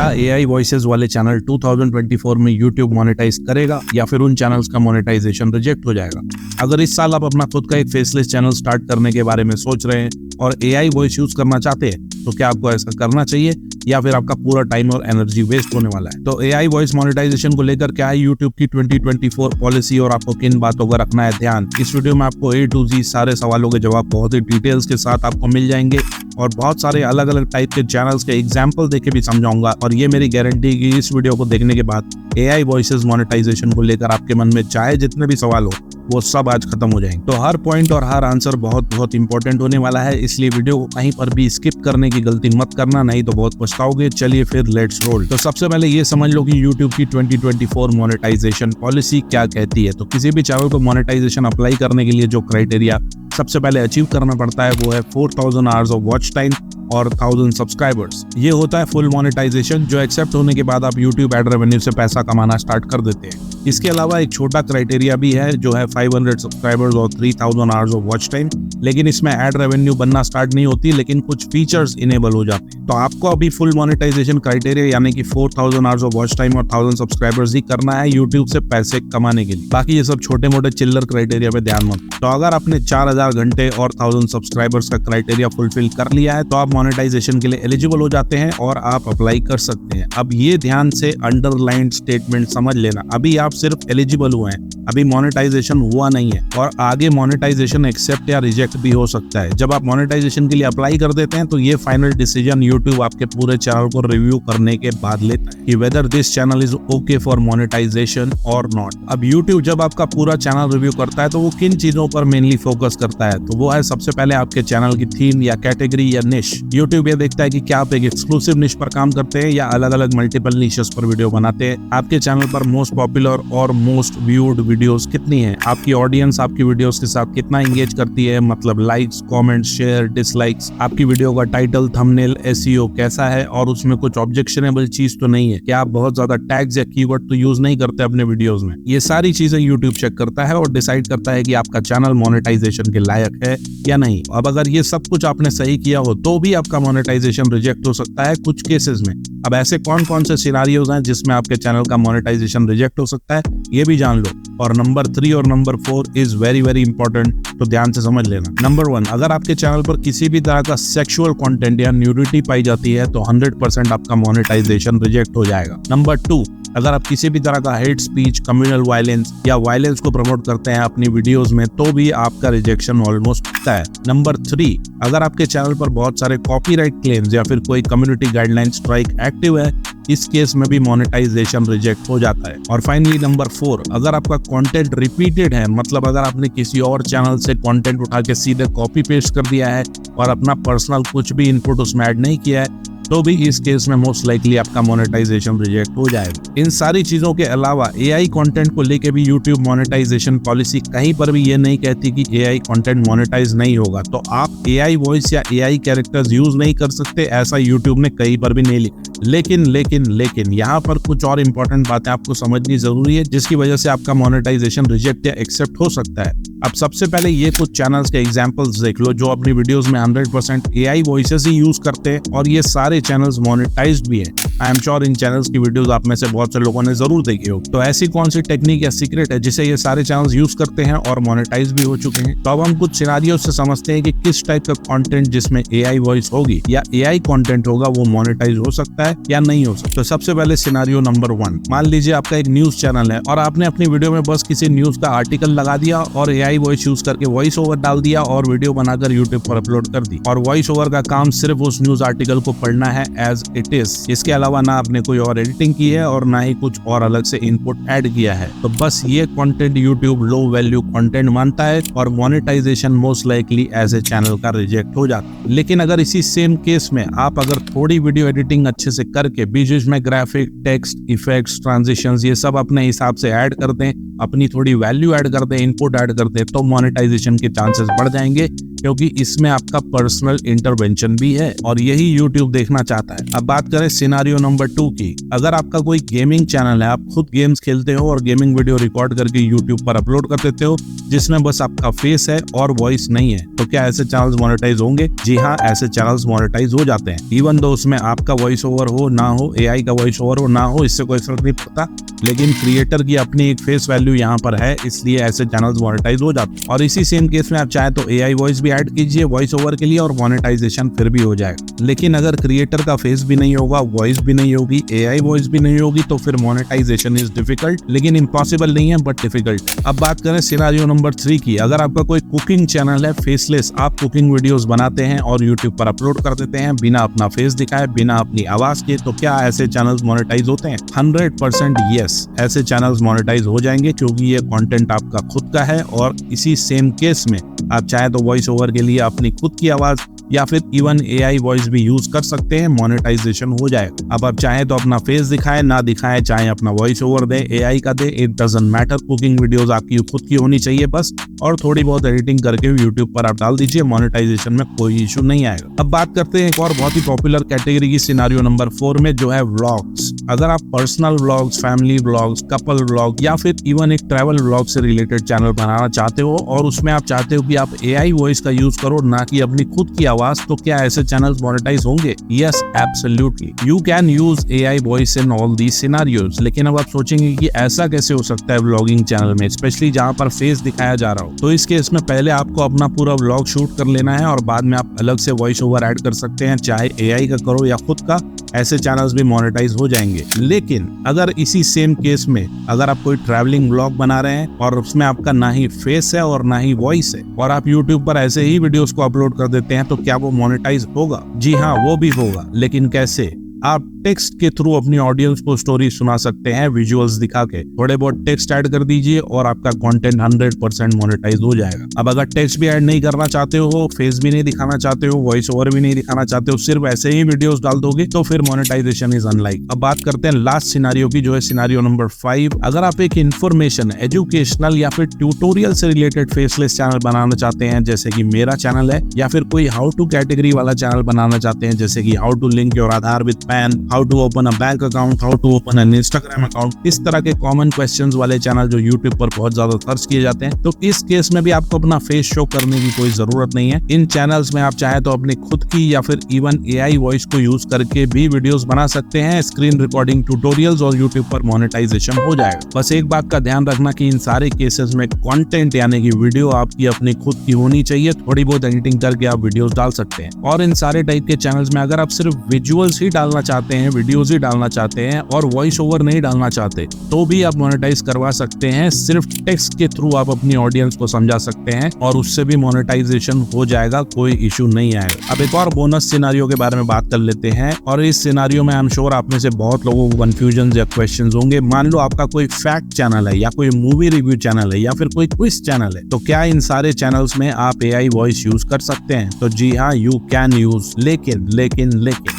क्या AI voices वाले channel 2024 में यूट्यूब मोनेटाइज करेगा या फिर उन चैनल्स का मोनेटाइजेशन रिजेक्ट हो जाएगा? अगर इस साल आप अपना खुद का एक फेसलेस चैनल स्टार्ट करने के बारे में सोच रहे हैं और एआई वॉइस यूज करना चाहते हैं, तो क्या आपको ऐसा करना चाहिए या फिर आपका पूरा टाइम और एनर्जी वेस्ट होने वाला है? तो एआई वॉइस मोनेटाइजेशन को लेकर क्या है यूट्यूब की 2024 पॉलिसी और आपको किन बातों का रखना है ध्यान, इस वीडियो में आपको A to Z सारे सवालों के जवाब बहुत ही डिटेल्स के साथ आपको मिल जाएंगे और बहुत सारे अलग अलग टाइप के चैनल्स के एग्जाम्पल देके भी समझाऊंगा। और ये मेरी गारंटी कि इस वीडियो को देखने के बाद एआई वॉइसेस मोनेटाइजेशन को लेकर आपके मन में चाहे जितने भी सवाल हो वो सब आज खत्म हो जाएंगे। तो हर पॉइंट और हर आंसर बहुत बहुत इंपॉर्टेंट होने वाला है, इसलिए वीडियो को कहीं पर भी स्किप करने की गलती मत करना, नहीं तो बहुत पछताओगे। चलिए फिर लेट्स रोल। तो सबसे पहले ये समझ लो कि YouTube की 2024 मोनेटाइजेशन पॉलिसी क्या कहती है। तो किसी भी चैनल को मोनेटाइजेशन अप्लाई करने के लिए जो क्राइटेरिया सबसे पहले अचीव करना पड़ता है वो है 4000 आवर्स ऑफ वॉच टाइम और 1000 सब्सक्राइबर्स। ये होता है फुल मोनेटाइजेशन, जो एक्सेप्ट होने के बाद आप YouTube एड रेवेन्यू से पैसा कमाना स्टार्ट कर देते हैं। इसके अलावा एक छोटा क्राइटेरिया भी है जो है 500 सब्सक्राइबर्स और 3000 आवर्स ऑफ वॉच टाइम, लेकिन इसमें एड रेवेन्यू बनना स्टार्ट नहीं होती, लेकिन कुछ फीचर्स इनेबल हो जाते हैं। तो आपको अभी फुल मोनेटाइजेशन क्राइटेरिया यानी कि 4000 आवर्स ऑफ वॉच टाइम और 1000 सब्सक्राइबर्स ही करना है YouTube से पैसे कमाने के लिए। बाकी ये सब छोटे मोटे चिल्लर क्राइटेरिया पे ध्यान मत। तो अगर आपने 4000 घंटे और 1000 सब्सक्राइबर्स का क्राइटेरिया फुलफिल कर लिया है तो आप मोनेटाइजेशन के लिए एलिजिबल हो जाते हैं और आप अप्लाई कर सकते हैं। अब ये ध्यान से अंडरलाइंड स्टेटमेंट समझ लेना, अभी आप सिर्फ एलिजिबल हुए हैं, अभी मोनेटाइजेशन हुआ नहीं है और आगे मोनेटाइजेशन एक्सेप्ट या रिजेक्ट भी हो सकता है। जब आप मोनेटाइजेशन के लिए अप्लाई कर देते हैं तो ये फाइनल डिसीजन YouTube आपके पूरे चैनल को रिव्यू करने के बाद लेता है कि whether this channel is okay for monetization और नॉट। अब YouTube जब आपका पूरा चैनल रिव्यू करता है तो वो किन चीजों पर मेनली फोकस करता है? तो वो है सबसे पहले आपके चैनल की थीम या कैटेगरी या निश। YouTube ये देखता है कि क्या आप एक एक्सक्लूसिव निश पर काम करते हैं या अलग अलग मल्टीपल निशेस पर वीडियो बनाते हैं। आपके चैनल पर मोस्ट पॉपुलर और मोस्ट व्यूड वीडियोस कितनी है, आपकी ऑडियंस आपकी वीडियोस के साथ कितना एंगेज करती है, मतलब लाइक्स, कमेंट्स, शेयर, डिसलाइक्स, आपकी वीडियो का टाइटल, थंबनेल, एसईओ कैसा है और उसमें कुछ ऑब्जेक्शनेबल चीज तो नहीं है, क्या आप बहुत ज्यादा टैग्स या कीवर्ड तो यूज नहीं करते अपने वीडियोस में। ये सारी चीजें YouTube चेक करता है और डिसाइड करता है कि आपका चैनल मोनेटाइजेशन के लायक है या नहीं। अब अगर ये सब कुछ आपने सही किया हो तो भी आपका मोनेटाइजेशन रिजेक्ट हो सकता है कुछ केसेस में। अब ऐसे कौन कौन से सिनारियोज हैं जिसमें आपके चैनल का मोनेटाइजेशन रिजेक्ट हो सकता है, ये भी जान लो। और नंबर 3 और number 4 is very very important, तो ध्यान से समझ लेना। नंबर 1, अगर आपके चैनल पर किसी भी तरह का सेक्सुअल कंटेंट या न्यूडिटी पाई जाती है तो 100% आपका मोनेटाइजेशन रिजेक्ट हो जाएगा। नंबर 2, अगर आप किसी भी तरह का हेट स्पीच, कम्युनल वायलेंस या वायलेंस को प्रमोट करते हैं अपनी वीडियोस में तो भी आपका रिजेक्शन ऑलमोस्ट होता है। नंबर 3, अगर आपके चैनल पर बहुत सारे कॉपीराइट क्लेम्स या फिर कोई कम्युनिटी गाइडलाइन स्ट्राइक एक्टिव है, इस केस में भी मोनेटाइजेशन रिजेक्ट हो जाता है। और फाइनली नंबर 4, अगर आपका कंटेंट रिपीटेड है, मतलब अगर आपने किसी और चैनल से कंटेंट उठा के सीधे कॉपी पेस्ट कर दिया है और अपना पर्सनल कुछ भी इनपुट उसमें ऐड नहीं किया है, तो भी इस केस में मोस्ट लाइकली आपका मोनेटाइजेशन रिजेक्ट हो जाएगा। इन सारी चीजों के अलावा एआई कंटेंट को लेके भी YouTube मोनेटाइजेशन पॉलिसी कहीं पर भी ये नहीं कहती कि एआई कंटेंट मोनेटाइज नहीं होगा। तो आप एआई वॉइस या एआई कैरेक्टर्स यूज नहीं कर सकते, ऐसा YouTube ने कहीं पर भी नहीं लिखा। लेकिन यहाँ पर कुछ और इम्पोर्टेंट बातें आपको समझनी जरूरी है जिसकी वजह से आपका मोनेटाइजेशन रिजेक्ट या एक्सेप्ट हो सकता है। अब सबसे पहले ये कुछ चैनल्स के एग्जांपल्स देख लो जो अपनी वीडियोस में 100% एआई वॉइसेस ही यूज करते हैं और ये सारे चैनल्स मोनेटाइज्ड भी है। I am sure in channels की वीडियोस आप में से बहुत से लोगों ने जरूर देखी हो। तो ऐसी कौन सी टेक्निक या सीक्रेट है जिसे ये सारे चैनल्स यूज करते हैं और मोनेटाइज भी हो चुके हैं? तो अब हम कुछ सिनारियो से समझते हैं कि किस टाइप का कंटेंट जिसमें एआई वॉइस होगी या एआई कंटेंट होगा वो मोनेटाइज हो सकता है या नहीं हो सकता। तो सबसे पहले सिनारियो नंबर 1, मान लीजिए आपका एक न्यूज चैनल है और आपने अपनी वीडियो में बस किसी न्यूज का आर्टिकल लगा दिया और एआई वॉइस यूज करके वॉइस ओवर डाल दिया और वीडियो बनाकर यूट्यूब पर अपलोड कर दी। और वॉइस ओवर का काम सिर्फ उस न्यूज आर्टिकल को पढ़ना है एज इट इज, इसके अलावा ना आपने कोई और एडिटिंग की है और ना ही कुछ और अलग से इनपुट ऐड किया है। तो बस ये content YouTube low value content मानता है और monetization most likely as a channel का रिजेक्ट हो जाता है। लेकिन अगर इसी सेम केस में आप अगर थोड़ी वीडियो एडिटिंग अच्छे से करके बीच में ग्राफिक, टेक्स्ट, इफेक्ट्स, ट्रांजिशंस ये सब अपने हिसाब से ऐड कर दें, अपनी थोड़ी वैल्यू ऐड कर दें, इनपुट ऐड कर दें, तो मोनेटाइजेशन के चांसेस बढ़ जाएंगे क्योंकि इसमें आपका पर्सनल इंटरवेंशन भी है और यही YouTube देखना चाहता है। अब बात करें सिनारियो नंबर 2 की, अगर आपका कोई गेमिंग चैनल है, आप खुद गेम्स खेलते हो और गेमिंग वीडियो रिकॉर्ड करके यूट्यूब पर अपलोड कर देते हो जिसमें बस आपका फेस है और वॉइस नहीं है, तो क्या ऐसे चैनल्स मोनेटाइज होंगे? जी हाँ, ऐसे चैनल्स मोनेटाइज हो जाते हैं। इवन दो उसमें आपका वॉइस ओवर हो ना हो, एआई का वॉइस ओवर हो ना हो, इससे कोई फर्क नहीं पड़ता, लेकिन क्रिएटर की अपनी एक फेस वैल्यू यहाँ पर है, इसलिए ऐसे चैनल्स मोनेटाइज हो जाते हैं। और इसी सेम केस में आप चाहे तो एआई वॉइस भी ऐड कीजिए वॉइस ओवर के लिए और मोनेटाइजेशन फिर भी हो जाएगा। लेकिन अगर क्रिएटर का फेस भी नहीं होगा, वॉइस भी नहीं होगी, एआई वॉइस भी नहीं होगी, तो फिर मोनेटाइजेशन इज डिफिकल्ट, लेकिन इम्पॉसिबल नहीं है बट डिफिकल्ट। अब बात करें सिनेरियो नंबर 3 की, अगर आपका कोई कुकिंग चैनल है फेसलेस, आप कुकिंग वीडियोस बनाते हैं और यूट्यूब पर अपलोड कर देते हैं बिना अपना फेस दिखाए, बिना अपनी आवाज के, तो क्या ऐसे चैनल्स मोनेटाइज होते हैं? 100% यस, ऐसे चैनल्स मोनेटाइज हो जाएंगे क्योंकि ये कंटेंट आपका खुद का है। और इसी सेम केस में आप चाहे तो वॉइस ओवर के लिए अपनी खुद की आवाज या फिर इवन एआई वॉइस भी यूज कर सकते हैं, मोनेटाइजेशन हो जाएगा। अब आप चाहे तो अपना फेस दिखाएं ना दिखाएं, चाहे अपना वॉइस ओवर दे, एआई का दे, it doesn't matter. Cooking videos आपकी खुद की होनी चाहिए बस, और थोड़ी बहुत एडिटिंग करके यूट्यूब पर आप डाल दीजिए, मोनेटाइजेशन में कोई इशू नहीं आएगा। अब बात करते हैं एक और बहुत ही पॉपुलर कैटेगरी की, सिनेरियो नंबर 4 में, जो है व्लॉग्स। अगर आप personal vlogs, family vlogs, couple vlog या फिर इवन एक ट्रैवल व्लॉग से रिलेटेड चैनल बनाना चाहते हो और उसमें आप चाहते हो कि आप एआई वॉइस का यूज करो ना कि अपनी खुद की आवाज, तो क्या ऐसे चैनल्स मोनेटाइज होंगे? Yes, absolutely, you can use AI voice in all these scenarios. लेकिन अब आप सोचेंगे कि ऐसा कैसे हो सकता है व्लॉगिंग चैनल में, स्पेशली जहां पर फेस दिखाया जा रहा हो। तो इस केस में पहले आपको अपना पूरा व्लॉग शूट कर लेना है और बाद में आप अलग से वॉइस ओवर ऐड कर सकते हैं, चाहे एआई का करो या खुद का, ऐसे चैनल्स भी मोनेटाइज हो जाएंगे। लेकिन अगर इसी सेम केस में अगर आप कोई ट्रैवलिंग व्लॉग बना रहे हैं और उसमें आपका ना ही फेस है और ना ही वॉइस है और आप यूट्यूब पर ऐसे ही वीडियोस को अपलोड कर देते हैं, तो क्या वो मोनेटाइज होगा? जी हाँ, वो भी होगा, लेकिन कैसे? आप टेक्स्ट के थ्रू अपनी ऑडियंस को स्टोरी सुना सकते हैं विजुअल्स दिखा के। थोड़े बहुत टेक्स्ट ऐड कर दीजिए और आपका कंटेंट 100% मोनेटाइज हो जाएगा। अब अगर टेक्स्ट भी ऐड नहीं करना चाहते हो, फेस भी नहीं दिखाना चाहते हो, वॉइस ओवर भी नहीं दिखाना चाहते हो, सिर्फ ऐसे ही वीडियोस डाल दोगे, तो फिर मोनेटाइजेशन इज अनलाइक। अब बात करते हैं लास्ट सिनेरियो की, जो है सिनेरियो नंबर 5। अगर आप एक इन्फॉर्मेशन, एजुकेशनल या फिर ट्यूटोरियल से रिलेटेड फेसलेस चैनल बनाना चाहते हैं, जैसे कि मेरा चैनल है, या फिर कोई हाउ टू कैटेगरी वाला चैनल बनाना चाहते हैं, जैसे कि how to link your Aadhaar with PAN, how to open a bank account, how to open an Instagram account, इस तरह के कॉमन क्वेश्चंस वाले चैनल जो यूट्यूब पर बहुत ज्यादा सर्च किए जाते हैं, तो इस केस में भी आपको अपना फेस शो करने की कोई जरूरत नहीं है। इन चैनल्स में आप चाहे तो अपनी खुद की या फिर इवन एआई वॉइस को यूज करके भी वीडियोस बना सकते हैं, स्क्रीन रिकॉर्डिंग ट्यूटोरियल्स, और यूट्यूब पर मोनेटाइजेशन हो जाएगा। बस एक बात का ध्यान रखना कि इन सारे केसेस में कंटेंट यानी कि वीडियो आपकी अपनी खुद की होनी चाहिए, थोड़ी बहुत एडिटिंग करके आप वीडियोस डाल सकते हैं। और इन सारे टाइप के चैनल्स में अगर आप सिर्फ विजुअल्स ही डालना चाहते हैं, वीडियोस ही डालना चाहते हैं और वॉइस ओवर नहीं डालना चाहते, तो भी आप मोनेटाइज करवा सकते हैं। सिर्फ टेक्स्ट के थ्रू आप अपनी ऑडियंस को समझा सकते हैं और उससे भी मोनेटाइजेशन हो जाएगा, कोई इशू नहीं आएगा। अब एक और बोनस सिनेरियो के बारे में बात कर लेते हैं, और इस सिनेरियो में आई एम श्योर आप में से बहुत लोगों को कंफ्यूजन या क्वेश्चंस होंगे। मान लो आपका कोई फैक्ट चैनल है या कोई मूवी रिव्यू चैनल है या फिर कोई क्विज चैनल है, तो क्या इन सारे चैनल्स में आप एआई वॉइस यूज कर सकते हैं? तो जी हाँ, यू कैन यूज। लेकिन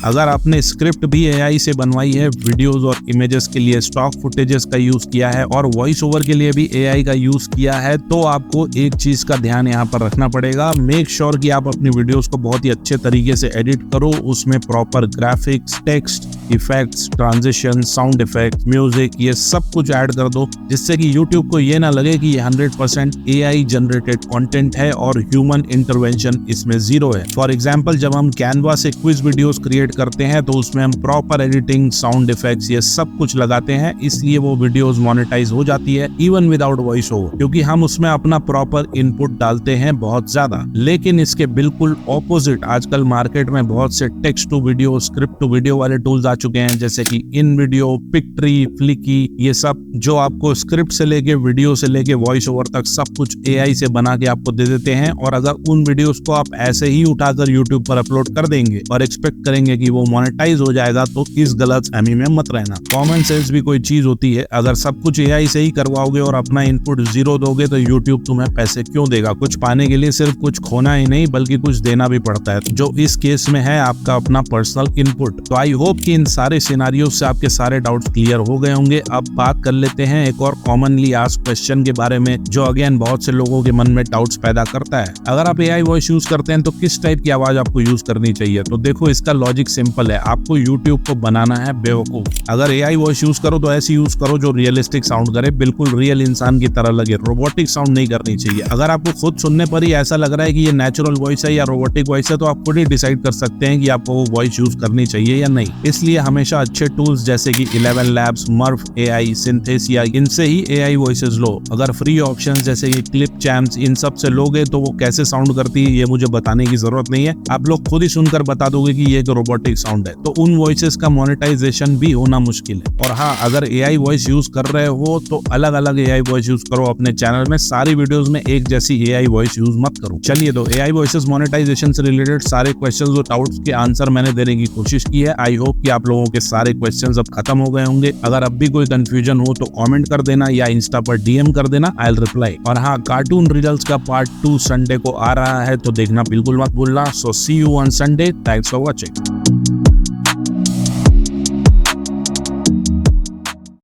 अगर आपने स्क्रिप्ट भी एआई से बनवाई है, वीडियोस और इमेजेस के लिए स्टॉक फुटेजेस का यूज किया है और वॉइस ओवर के लिए भी एआई का यूज किया है, तो आपको एक चीज का ध्यान यहाँ पर रखना पड़ेगा। मेक श्योर कि आप अपनी वीडियोस को बहुत ही अच्छे तरीके से एडिट करो, उसमें proper graphics, text, effects, transition, sound effect, music, ये सब कुछ ऐड कर दो, जिससे कि यूट्यूब को ये ना लगे कि ये 100% एआई जनरेटेड कंटेंट है और ह्यूमन इंटरवेंशन इसमें जीरो है। फॉर एग्जांपल, जब हम कैनवा से क्विज वीडियोस क्रिएट करते हैं तो उसमें हम प्रॉपर एडिटिंग, साउंड इफेक्ट्स, ये सब कुछ लगाते हैं, इसलिए वो वीडियोस मोनेटाइज हो जाती है इवन विदाउट वॉइस ओवर, क्योंकि हम उसमें अपना प्रॉपर इनपुट डालते हैं बहुत ज्यादा। लेकिन इसके बिल्कुल ऑपोजिट, आजकल मार्केट में बहुत से text to video, script to video वाले टूल्स आ चुके हैं, जैसे कि इन वीडियो, पिक्ट्री, फ्लिकी, ये सब जो आपको स्क्रिप्ट से लेके, वीडियो से लेके वॉइस ओवर तक सब कुछ एआई से बना के आपको दे देते हैं। और अगर उन वीडियोस को आप ऐसे ही उठाकर यूट्यूब पर अपलोड कर देंगे और एक्सपेक्ट करेंगे कि वो मोनेटाइज हो जाएगा, तो इस गलतफहमी में मत रहना। कॉमन सेंस भी कोई चीज होती है, अगर सब कुछ एआई से ही करवाओगे और अपना इनपुट जीरो दोगे, तो यूट्यूब तुम्हें पैसे क्यों देगा? कुछ पाने के लिए सिर्फ कुछ खोना ही नहीं बल्कि कुछ देना भी पड़ता है, जो इस केस में है आपका अपना पर्सनल इनपुट। तो आई होप कि इन सारे सिनेरियो से आपके सारे डाउट्स क्लियर हो गए होंगे। अब बात कर लेते हैं एक और कॉमनली आस्क्ड क्वेश्चन के बारे में, जो अगेन बहुत से लोगों के मन में डाउट्स पैदा करता है। अगर आप एआई वॉइस यूज करते हैं तो किस टाइप की आवाज आपको यूज करनी चाहिए? तो देखो, इसका लॉजिक सिंपल है। आपको आपको यूट्यूब को बनाना है बेवकूफ। अगर एआई वॉइस यूज करो तो ऐसी यूज करो जो रियलिस्टिक साउंड करे, बिल्कुल रियल इंसान की तरह लगे, रोबोटिक साउंड नहीं करनी चाहिए। अगर आपको खुद सुनने पर ही ऐसा लग रहा है कि ये नेचुरल वॉइस है या रोबोटिक वॉइस है, तो आप खुद ही डिसाइड कर सकते हैं कि आपको वो वॉइस यूज करनी चाहिए या नहीं। इसलिए हमेशा अच्छे टूल्स जैसे कि 11 Labs, मर्फ AI, सिंथेसिया, इनसे ही एआई वॉइसेस लो। अगर फ्री ऑप्शंस जैसे कि क्लिप चैम्प्स इन सब से लोगे तो वो कैसे साउंड करती है ये मुझे बताने की जरूरत नहीं है, आप लोग खुद ही सुनकर बता दोगे कि ये एक रोबोटिक साउंड है। तो उन वॉइसेस का मोनेटाइजेशन भी होना मुश्किल है। और हाँ, अगर एआई वॉइस यूज कर रहे हो तो अलग अलग एआई वॉइस यूज करो अपने चैनल में, सारी वीडियोस में एक जैसी एआई वॉइस यूज मत करो। चलिए, तो एआई वॉइसेस मोनेटाइजेशन से रिलेटेड सारे क्वेश्चंस और डाउट्स के आंसर मैंने देने की कोशिश की है। आई होप कि आप लोगों के सारे क्वेश्चंस अब खत्म हो गए होंगे। अगर अब भी कोई कंफ्यूजन हो तो कमेंट कर देना या इंस्टा पर डीएम कर देना, आई विल रिप्लाई। और हाँ, कार्टून रिडल्स का पार्ट 2 संडे को आ रहा है, तो देखना बिल्कुल मत भूलना। So see you on Sunday. Thanks for watching.